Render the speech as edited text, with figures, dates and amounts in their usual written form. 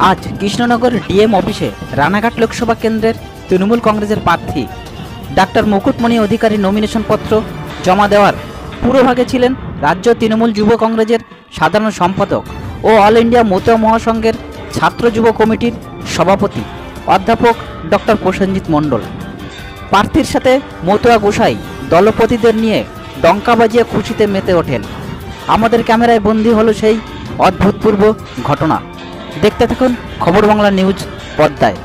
আজ কৃষ্ণনগর ডিএম অফিসে রানাঘাট লোকসভা কেন্দ্রের তৃণমূল কংগ্রেসের প্রার্থী ডাক্তার মুকুটমণি অধিকারী নমিনেশন পত্র জমা দেওয়ার পুরোভাগে ছিলেন রাজ্য তৃণমূল যুব কংগ্রেসের সাধারণ সম্পাদক ও অল ইন্ডিয়া মতুয়া মহাসংঘের ছাত্র যুব কমিটির সভাপতি অধ্যাপক ডক্টর প্রসেনজিৎ মণ্ডল। প্রার্থীর সাথে মতুয়া গোসাই দলপতিদের নিয়ে ডঙ্কা বাজিয়ে খুশিতে মেতে ওঠেন। আমাদের ক্যামেরায় বন্দী হলো সেই অভূতপূর্ব ঘটনা। দেখতে থাকুন খবর বাংলা নিউজ পর্দায়।